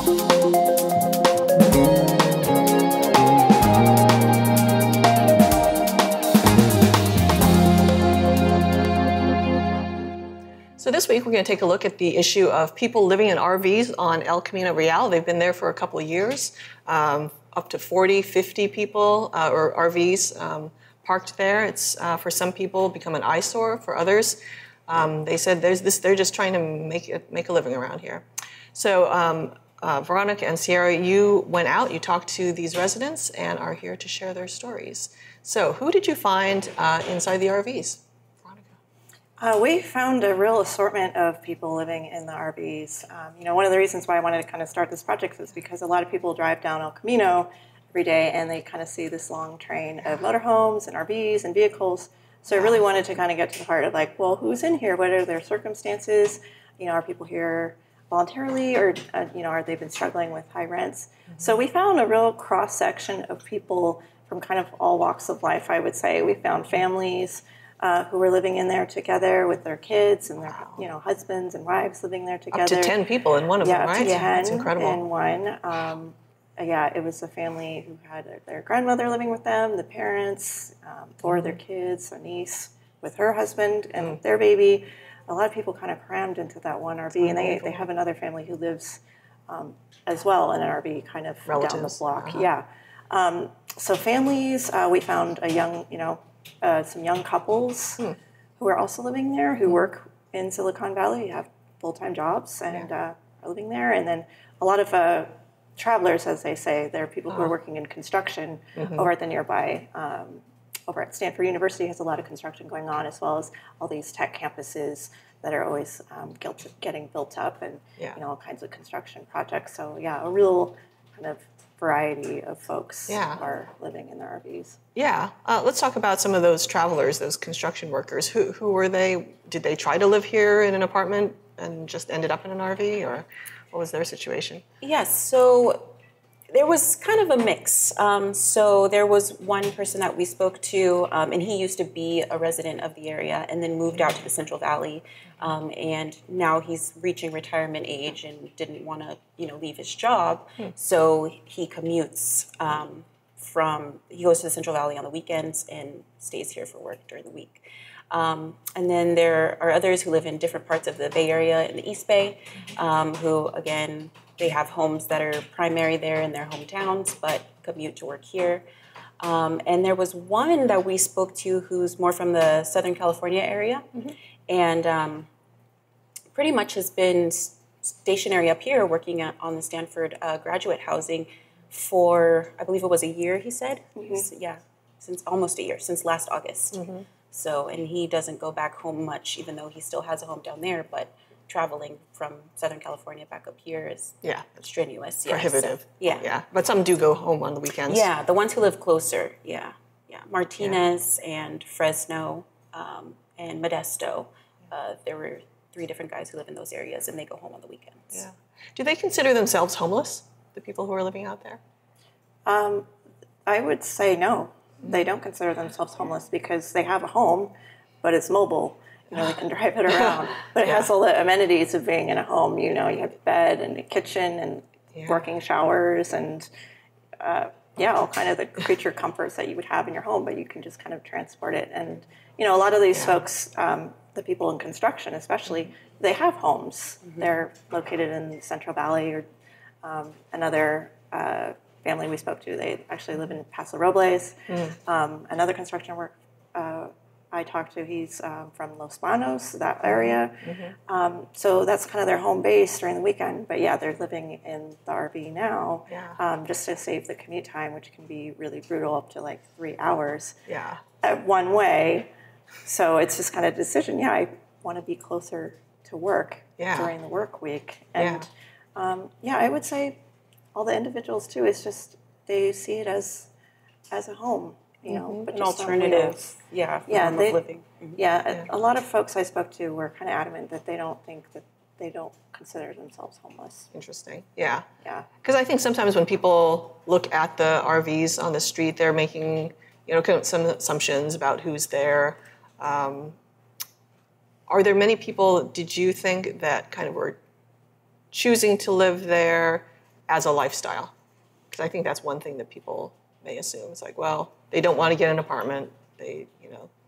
So this week we're going to take a look at the issue of people living in RVs on El Camino Real. They've been there for a couple of years, up to 40, 50 people or RVs parked there. It's for some people become an eyesore. For others, they said they're just trying to make a living around here. So Veronica and Sierra, you went out, you talked to these residents and are here to share their stories. So who did you find inside the RVs? We found a real assortment of people living in the RVs. One of the reasons why I wanted to kind of start this project is because a lot of people drive down El Camino every day and they kind of see this long train of motorhomes and RVs and vehicles. So I really wanted to kind of get to the heart of like, well, who's in here? What are their circumstances? Are people here voluntarily or, are they been struggling with high rents? Mm-hmm. So we found a real cross-section of people from kind of all walks of life, I would say. We found families who were living in there together with their kids and their, husbands and wives living there together. Up to 10 people in one of them, right? Yeah, 10 That's incredible. in one. It was a family who had their grandmother living with them, the parents, 4 of their kids, a niece with her husband and their baby. A lot of people kind of crammed into that one RV, and they have another family who lives as well in an RV kind of relatives. Down the block. Yeah. So families, we found a young, some young couples who are also living there, who work in Silicon Valley, have full-time jobs and are living there. And then a lot of travelers, as they say. There are people who are working in construction over at the nearby, over at Stanford University has a lot of construction going on, as well as all these tech campuses that are always getting built up and all kinds of construction projects. So a real kind of variety of folks are living in their RVs. Yeah. Let's talk about some of those travelers, those construction workers. Who were they? Did they try to live here in an apartment and just ended up in an RV, or what was their situation? Yes. So there was kind of a mix. So there was one person that we spoke to, and he used to be a resident of the area and then moved out to the Central Valley. And now he's reaching retirement age and didn't want to, leave his job. So he commutes he goes to the Central Valley on the weekends and stays here for work during the week. And then there are others who live in different parts of the Bay Area in the East Bay, who, again, they have homes that are primary there in their hometowns, but commute to work here. And there was one that we spoke to who's more from the Southern California area, and pretty much has been stationary up here working on the Stanford graduate housing for, I believe it was a year, he said. Since almost a year, since last August. So, and he doesn't go back home much, even though he still has a home down there, but traveling from Southern California back up here is strenuous. Prohibitive. So, yeah. But some do go home on the weekends. Yeah, the ones who live closer, Martinez and Fresno and Modesto. There were 3 different guys who live in those areas, and they go home on the weekends. Yeah. Do they consider themselves homeless, the people who are living out there? I would say no. They don't consider themselves homeless because they have a home, but it's mobile. They can drive it around. But it has all the amenities of being in a home. You have a bed and a kitchen and working showers and, all kind of the creature comforts that you would have in your home, but you can just kind of transport it. And, a lot of these folks, the people in construction especially, they have homes. They're located in the Central Valley or another family we spoke to, they actually live in Paso Robles. Another construction work I talked to, he's from Los Banos, that area. So that's kind of their home base during the weekend. But they're living in the RV now just to save the commute time, which can be really brutal, up to like 3 hours one way. So it's just kind of a decision. I want to be closer to work during the work week. And I would say all the individuals too, it's just they see it as a home, but an alternative, form of living. A lot of folks I spoke to were kind of adamant that they don't consider themselves homeless. Interesting. Yeah. Because I think sometimes when people look at the RVs on the street, they're making some assumptions about who's there. Are there many people, did you think, that kind of were choosing to live there as a lifestyle? Because I think that's one thing that people may assume. It's like, well, they don't want to get an apartment. They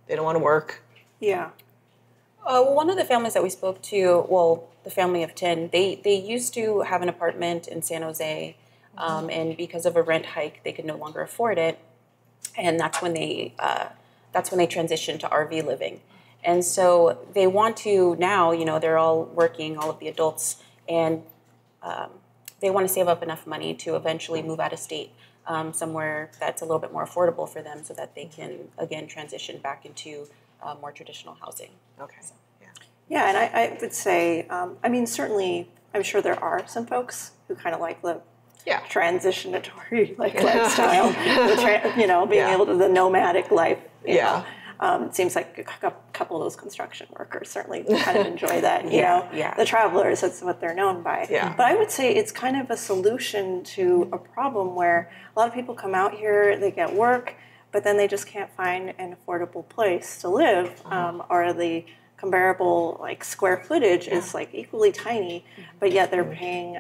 don't want to work. Yeah. One of the families that we spoke to, well, the family of 10, they used to have an apartment in San Jose, and because of a rent hike, they could no longer afford it, and that's when they transitioned to RV living. And so they want to now, they're all working, all of the adults, and they want to save up enough money to eventually move out of state, somewhere that's a little bit more affordable for them, so that they can again transition back into more traditional housing. Okay. So. Yeah, and I would say, certainly, I'm sure there are some folks who kind of like the transitionatory lifestyle, being able to the nomadic life. You know. It seems like a couple of those construction workers certainly kind of enjoy that. The travelers, that's what they're known by. Yeah. But I would say it's kind of a solution to a problem where a lot of people come out here, they get work, but then they just can't find an affordable place to live, or the comparable square footage is equally tiny, but yet they're paying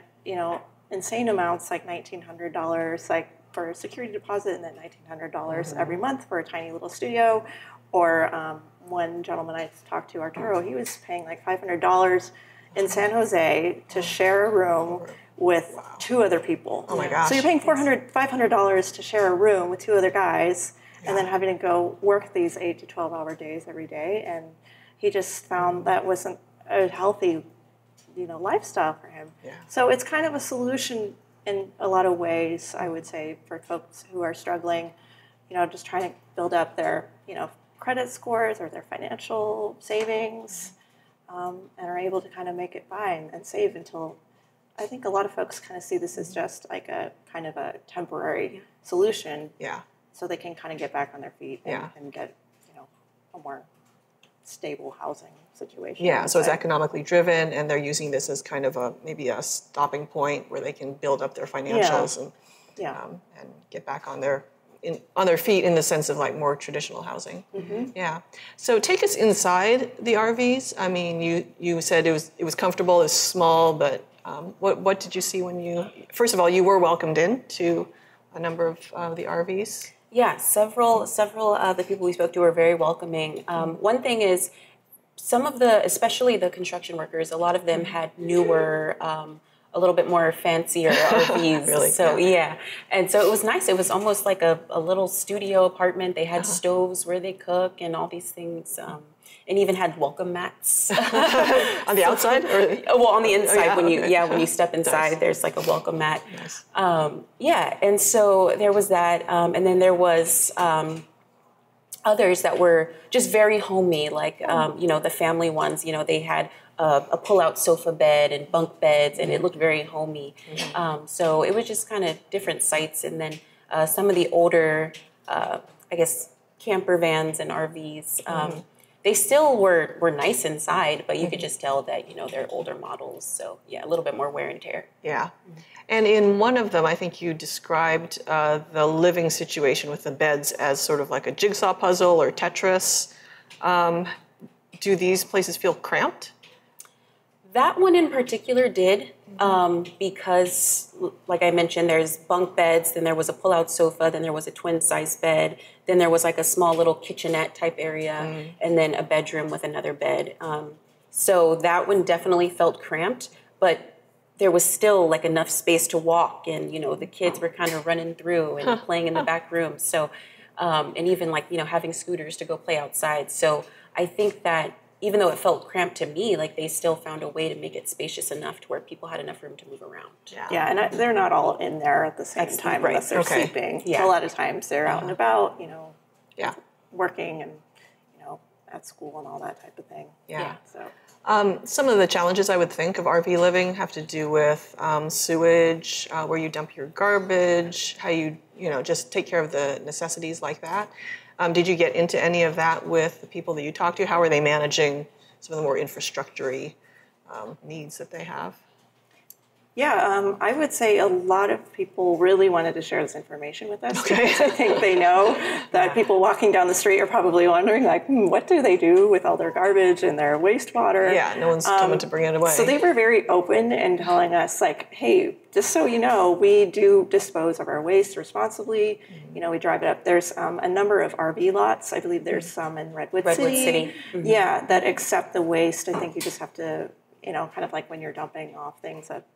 insane amounts, like $1,900 for a security deposit, and then $1,900 every month for a tiny little studio. Or one gentleman I talked to, Arturo, he was paying like $500 in San Jose to share a room with two other people. Oh my gosh! So you're paying $500 to share a room with two other guys, and then having to go work these 8 to 12-hour days every day. And he just found that wasn't a healthy, lifestyle for him. Yeah. So it's kind of a solution in a lot of ways, I would say, for folks who are struggling, just trying to build up their, credit scores or their financial savings, and are able to kind of make it by and save until. I think a lot of folks kind of see this as just like a kind of a temporary solution. Yeah. So they can kind of get back on their feet and get, a more stable housing situation. Yeah, so it's economically driven, and they're using this as kind of maybe a stopping point where they can build up their financials and get back on their feet in the sense of like more traditional housing. Mm-hmm. Yeah. So take us inside the RVs. I mean, you said it was comfortable, it's small, but what did you see when you? First of all, you were welcomed in to a number of the RVs. Yeah, several of the people we spoke to were very welcoming. One thing is, some of especially the construction workers, a lot of them had newer, a little bit more fancier RVs. Really? So and so it was nice. It was almost like a little studio apartment. They had stoves where they cook and all these things. And even had welcome mats on the outside, or on the inside when you step inside, there's like a welcome mat. Nice. And so there was that, and then there was others that were just very homey, like the family ones. They had a pull-out sofa bed and bunk beds, and it looked very homey. Mm-hmm. So it was just kind of different sites, and then some of the older, camper vans and RVs. They still were nice inside, but you could just tell that, they're older models. So, a little bit more wear and tear. Yeah. And in one of them, I think you described the living situation with the beds as sort of like a jigsaw puzzle or Tetris. Do these places feel cramped? That one in particular did, because, like I mentioned, there's bunk beds, then there was a pull-out sofa, then there was a twin-size bed, then there was like a small little kitchenette type area, and then a bedroom with another bed. So that one definitely felt cramped, but there was still like enough space to walk, and the kids were kind of running through and playing in the back room. So, and even like having scooters to go play outside. So I think that, even though it felt cramped to me, like they still found a way to make it spacious enough to where people had enough room to move around. Yeah, and they're not all in there at the same time unless they're sleeping. Yeah. A lot of times they're out and about, working and, at school and all that type of thing. Yeah. So. Some of the challenges I would think of RV living have to do with sewage, where you dump your garbage, how you just take care of the necessities like that. Did you get into any of that with the people that you talked to? How are they managing some of the more infrastructure-y needs that they have? Yeah, I would say a lot of people really wanted to share this information with us Okay. because I think they know that people walking down the street are probably wondering, like, what do they do with all their garbage and their wastewater? Yeah, no one's coming to bring it away. So they were very open in telling us, like, hey, just so you know, we do dispose of our waste responsibly. You know, we drive it up. There's a number of RV lots. I believe there's some in Redwood City. Yeah, that accept the waste. I think you just have to, you know, kind of like when you're dumping off things at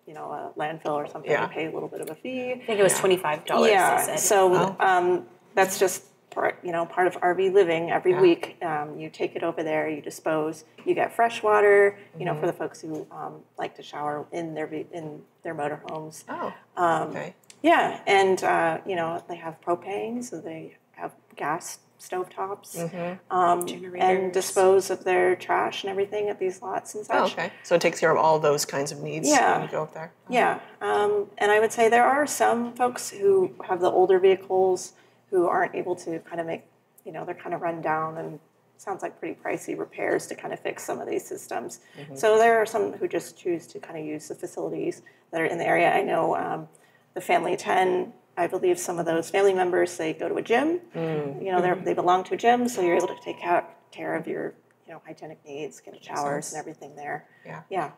you know, a landfill or something, you pay a little bit of a fee. I think it was $25. Yeah, They said. so that's just part of RV living. Every week, you take it over there, you dispose, you get fresh water. You know, for the folks who like to shower in their motorhomes. Oh, okay. Yeah, and you know, they have propane, so they have gas stovetops, and dispose of their trash and everything at these lots and such. Oh, okay. So it takes care of all those kinds of needs when you go up there. Yeah, and I would say there are some folks who have the older vehicles who aren't able to kind of make, you know, they're kind of run down and sounds like pretty pricey repairs to kind of fix some of these systems. So there are some who just choose to kind of use the facilities that are in the area. I know the Family 10, I believe some of those family members, they go to a gym. You know, they belong to a gym, so you're able to take care of your, you know, hygienic needs, get showers and everything there. Yeah.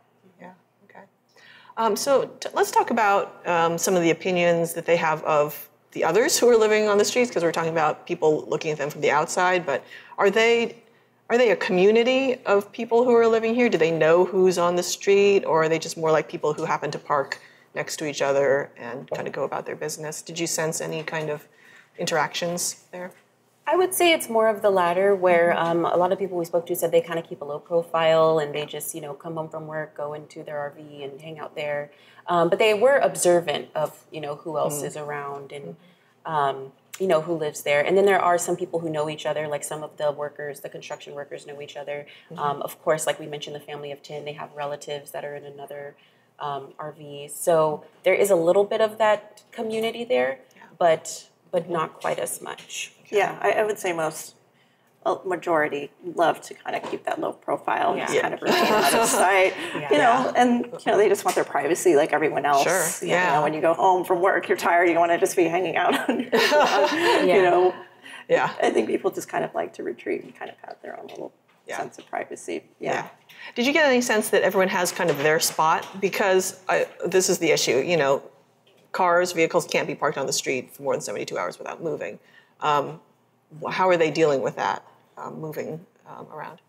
Okay. So let's talk about some of the opinions that they have of the others who are living on the streets, because we're talking about people looking at them from the outside. But are they a community of people who are living here? Do they know who's on the street, or are they just more like people who happen to park next to each other and kind of go about their business? Did you sense any kind of interactions there? I would say it's more of the latter, where a lot of people we spoke to said they kind of keep a low profile and they just, you know, come home from work, go into their RV and hang out there. But they were observant of, you know, who else is around and, you know, who lives there. And then there are some people who know each other, like some of the workers, the construction workers know each other. Of course, like we mentioned, the family of 10, they have relatives that are in another RV. So there is a little bit of that community there, but not quite as much. Yeah, I would say a majority love to kind of keep that low profile, just kind of remain out of sight, you know, and, you know, they just want their privacy like everyone else. Sure, You know, when you go home from work, you're tired, you want to just be hanging out on your lawn, you know. Yeah. I think people just kind of like to retreat and kind of have their own little sense of privacy. Yeah. Did you get any sense that everyone has kind of their spot? Because this is the issue, you know, vehicles can't be parked on the street for more than 72 hours without moving. How are they dealing with that, moving around?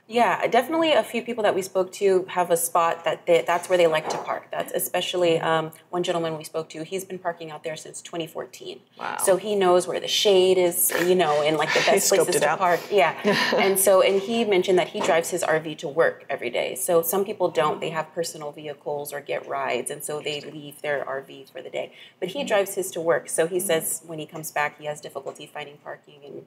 Yeah, definitely a few people that we spoke to have a spot that's where they like to park. That's especially one gentleman we spoke to, he's been parking out there since 2014. Wow. So he knows where the shade is, you know, and like the best places to park. Yeah. and he mentioned that he drives his RV to work every day. So some people don't. They have personal vehicles or get rides, and so they leave their RV for the day. But he drives his to work. So he says when he comes back, he has difficulty finding parking, and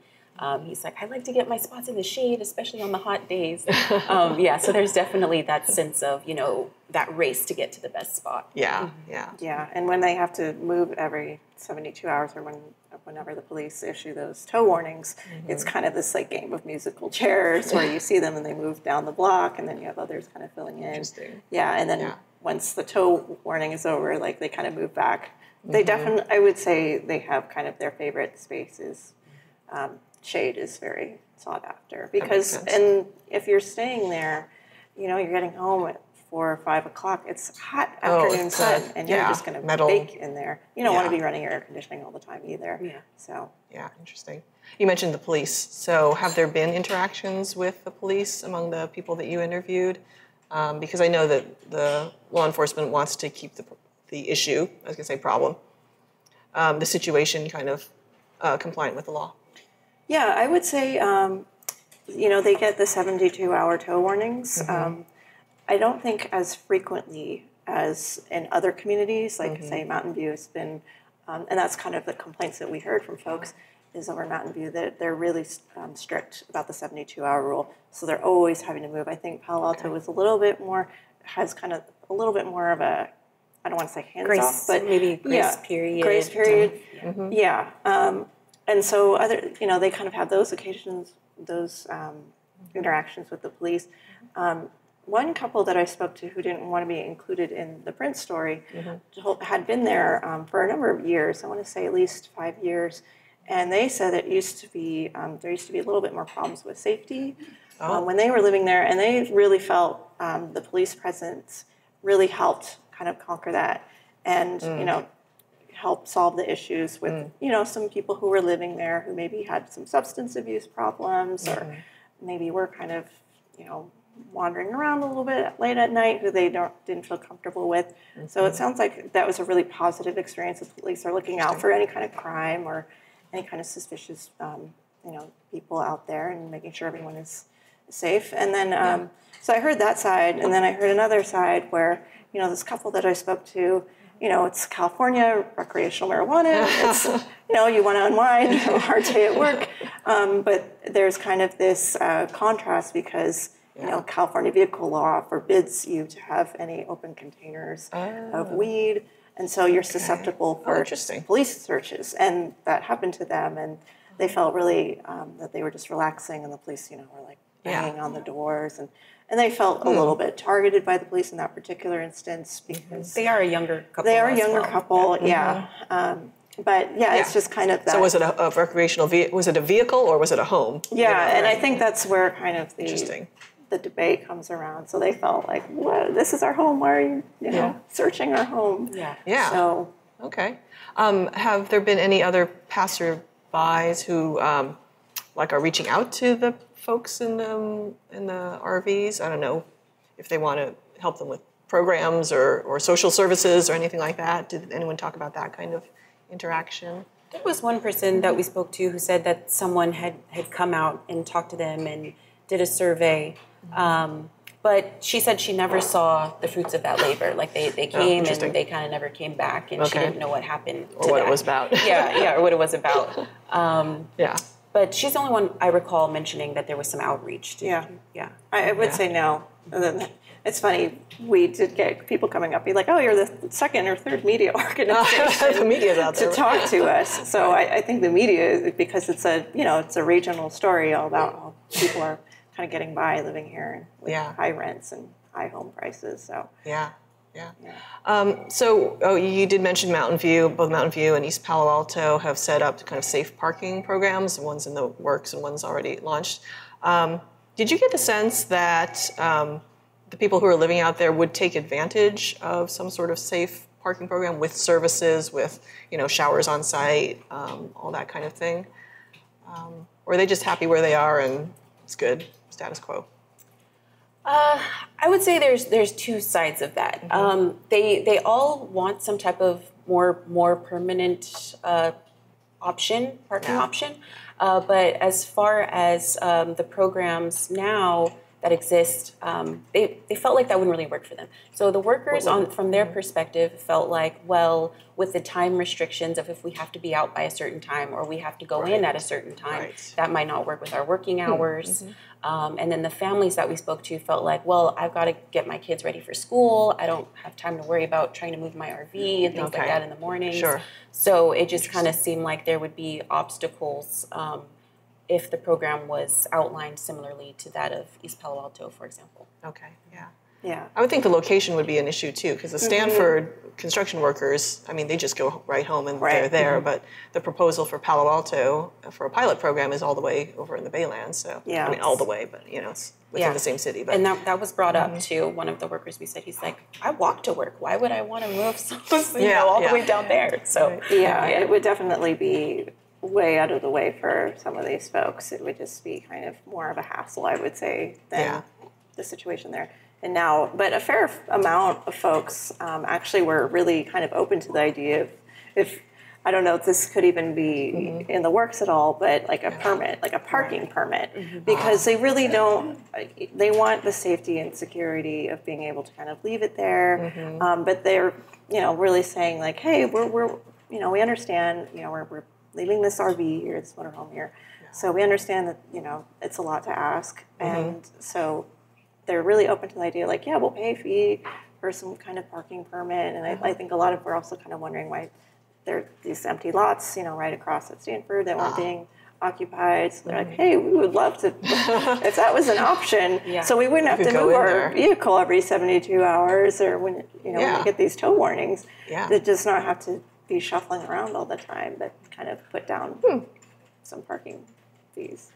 he's like, I like to get my spots in the shade, especially on the hot days. So there's definitely that sense of, you know, that race to get to the best spot. Yeah. And when they have to move every 72 hours or whenever the police issue those tow warnings, it's kind of this like game of musical chairs where you see them and they move down the block and then you have others kind of filling in. Interesting. Yeah, and then once the tow warning is over, like they kind of move back. They definitely, I would say they have kind of their favorite spaces. Shade is very sought after because, and if you're staying there, you know, you're getting home at 4 or 5 o'clock. It's hot afternoon sun, and you're just going to bake in there. You don't want to be running your air conditioning all the time either. So interesting. You mentioned the police. So have there been interactions with the police among the people that you interviewed? Because I know that the law enforcement wants to keep the issue, I was going to say problem, the situation kind of compliant with the law. Yeah, I would say, you know, they get the 72-hour tow warnings. I don't think as frequently as in other communities, like say Mountain View has been, and that's kind of the complaints that we heard from folks, is over Mountain View that they're really strict about the 72-hour rule. So they're always having to move. I think Palo Alto was a little bit more, has kind of a little bit more of a, I don't want to say hands-off, but maybe grace period. Grace period, and so other, you know, they kind of have those occasions, those interactions with the police. one couple that I spoke to who didn't want to be included in the print story had been there for a number of years. I want to say at least 5 years. And they said it used to be, there used to be a little bit more problems with safety when they were living there. And they really felt the police presence really helped kind of conquer that and, help solve the issues with, some people who were living there who maybe had some substance abuse problems or maybe were kind of, wandering around a little bit late at night who they didn't feel comfortable with. So it sounds like that was a really positive experience. The police are looking out for any kind of crime or any kind of suspicious, people out there and making sure everyone is safe. And then, so I heard that side, and then I heard another side where, this couple that I spoke to, it's California, recreational marijuana. It's, you want to unwind, a hard day at work. But there's kind of this contrast because, California vehicle law forbids you to have any open containers of weed. And so you're susceptible for police searches. And that happened to them. And they felt really that they were just relaxing. And the police, were like banging on the doors. And they felt a little bit targeted by the police in that particular instance because they are a younger couple. They are a younger couple, but it's just kind of that. So was it a recreational vehicle? Was it a vehicle or was it a home? Yeah, and I think that's where kind of the debate comes around. So they felt like, "What? This is our home. Why are you, searching our home?" Yeah. So okay. Have there been any other passerbys who are reaching out to the folks in the RVs? I don't know if they want to help them with programs or social services or anything like that. Did anyone talk about that kind of interaction? There was one person that we spoke to who said that someone had come out and talked to them and did a survey. But she said she never saw the fruits of that labor. Like they came and they kind of never came back, and she didn't know what happened or what it was about. or what it was about. Yeah. But she's the only one I recall mentioning that there was some outreach. I would say no. It's funny, we did get people coming up, be like, "Oh, you're the second or third media organization the media's out there to talk to us." So I think the media, because it's a regional story all about how people are kind of getting by living here with high rents and high home prices. So So you did mention Mountain View. Both Mountain View and East Palo Alto have set up kind of safe parking programs. One's in the works and one's already launched. Did you get the sense that the people who are living out there would take advantage of some sort of safe parking program with services, with showers on site, all that kind of thing? Or are they just happy where they are and it's good, status quo? I would say there's two sides of that. They all want some type of more permanent parking option. But as far as the programs now that exist, they felt like that wouldn't really work for them. So the workers, from their perspective, felt like, well, with the time restrictions of if we have to be out by a certain time or we have to go in at a certain time, that might not work with our working hours. And then the families that we spoke to felt like, well, I've got to get my kids ready for school. I don't have time to worry about trying to move my RV and things like that in the mornings. So it just kind of seemed like there would be obstacles if the program was outlined similarly to that of East Palo Alto, for example. Yeah. I would think the location would be an issue too, because the Stanford construction workers, they just go right home and they're there. But the proposal for Palo Alto for a pilot program is all the way over in the Baylands. So all the way, but it's within the same city. But. And that was brought up to one of the workers. We said, he's like, I walk to work. Why would I want to move all the way down there? So it would definitely be way out of the way for some of these folks. It would just be kind of more of a hassle, I would say, than the situation there. And now, but a fair amount of folks actually were really kind of open to the idea of, if I don't know if this could even be in the works at all, but like a permit, like a parking permit, because they really don't, they want the safety and security of being able to kind of leave it there. But they're, really saying like, hey, we're we understand, we're leaving this RV here, this motorhome here. So we understand that, it's a lot to ask. And so they're really open to the idea, like, we'll pay a fee for some kind of parking permit. And I think a lot of we're also kind of wondering why there are these empty lots, right across at Stanford that weren't being occupied. So they're like, hey, we would love to, if that was an option, so we wouldn't have to go move in our there. vehicle every 72 hours or when, when you get these tow warnings, to just not have to be shuffling around all the time, but kind of put down some parking fees.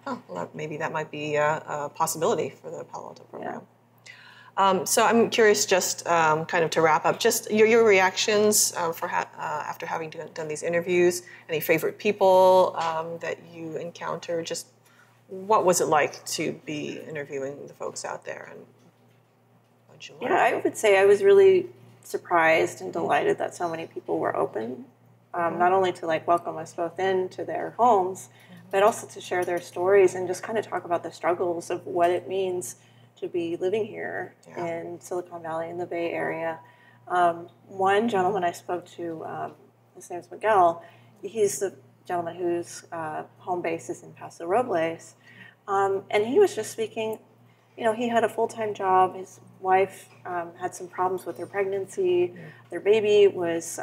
Oh, well, maybe that might be a possibility for the Palo Alto program. So I'm curious, just kind of to wrap up, just your reactions after having done these interviews. Any favorite people that you encountered? Just what was it like to be interviewing the folks out there, and what did you learn? I would say I was really surprised and delighted that so many people were open, not only to like welcome us both into their homes, but also to share their stories and just kind of talk about the struggles of what it means to be living here in Silicon Valley in the Bay Area. One gentleman I spoke to, his name's Miguel. He's the gentleman whose home base is in Paso Robles, and he was just speaking. He had a full-time job. His wife had some problems with her pregnancy. Their baby was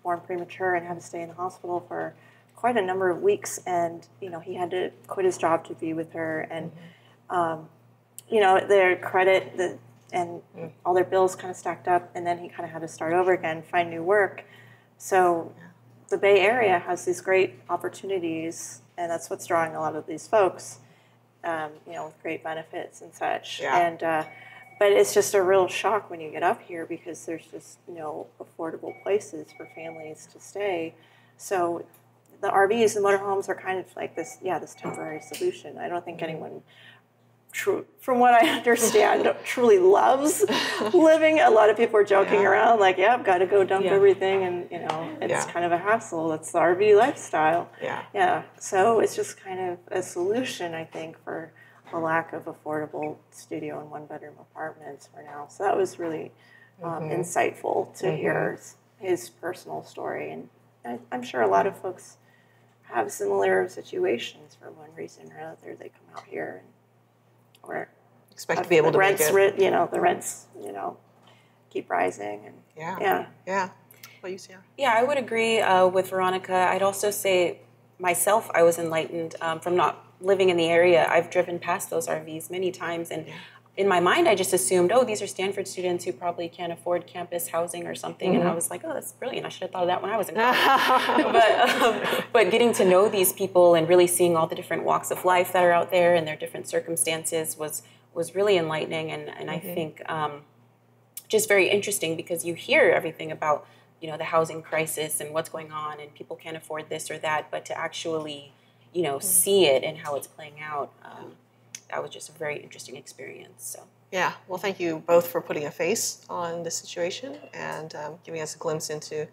born premature and had to stay in the hospital for quite a number of weeks. And he had to quit his job to be with her. And their credit and all their bills kind of stacked up. And then he kind of had to start over again, find new work. So the Bay Area has these great opportunities, and that's what's drawing a lot of these folks. With great benefits and such. And but it's just a real shock when you get up here because there's just no affordable places for families to stay. So the RVs, the motorhomes are kind of like this temporary solution. I don't think anyone, from what I understand, truly loves living. A lot of people are joking around like, I've got to go dump everything, and it's kind of a hassle. That's the RV lifestyle. So it's just kind of a solution, I think, for the lack of affordable studio and one-bedroom apartments for now. So that was really insightful to hear his personal story, and I'm sure a lot of folks have similar situations for one reason or another. They come out here or expect to be able to make it. The rents, keep rising. And What you see? Yeah, I would agree with Veronica. I'd also say myself, I was enlightened from not living in the area. I've driven past those RVs many times, and in my mind, I just assumed, these are Stanford students who probably can't afford campus housing or something. And I was like, that's brilliant. I should have thought of that when I was in college. But getting to know these people and really seeing all the different walks of life that are out there and their different circumstances was really enlightening. And I think just very interesting because you hear everything about, the housing crisis and what's going on and people can't afford this or that. But to actually, see it and how it's playing out, that was just a very interesting experience. So. Yeah, well, thank you both for putting a face on this situation and giving us a glimpse into,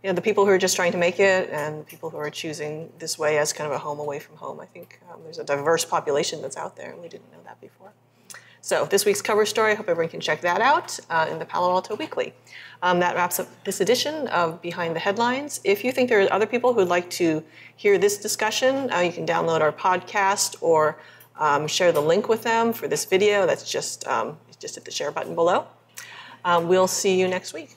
the people who are just trying to make it and the people who are choosing this way as kind of a home away from home. I think there's a diverse population that's out there, and we didn't know that before. So this week's cover story, I hope everyone can check that out in the Palo Alto Weekly. That wraps up this edition of Behind the Headlines. If you think there are other people who'd like to hear this discussion, you can download our podcast or share the link with them for this video. That's just hit the share button below. We'll see you next week.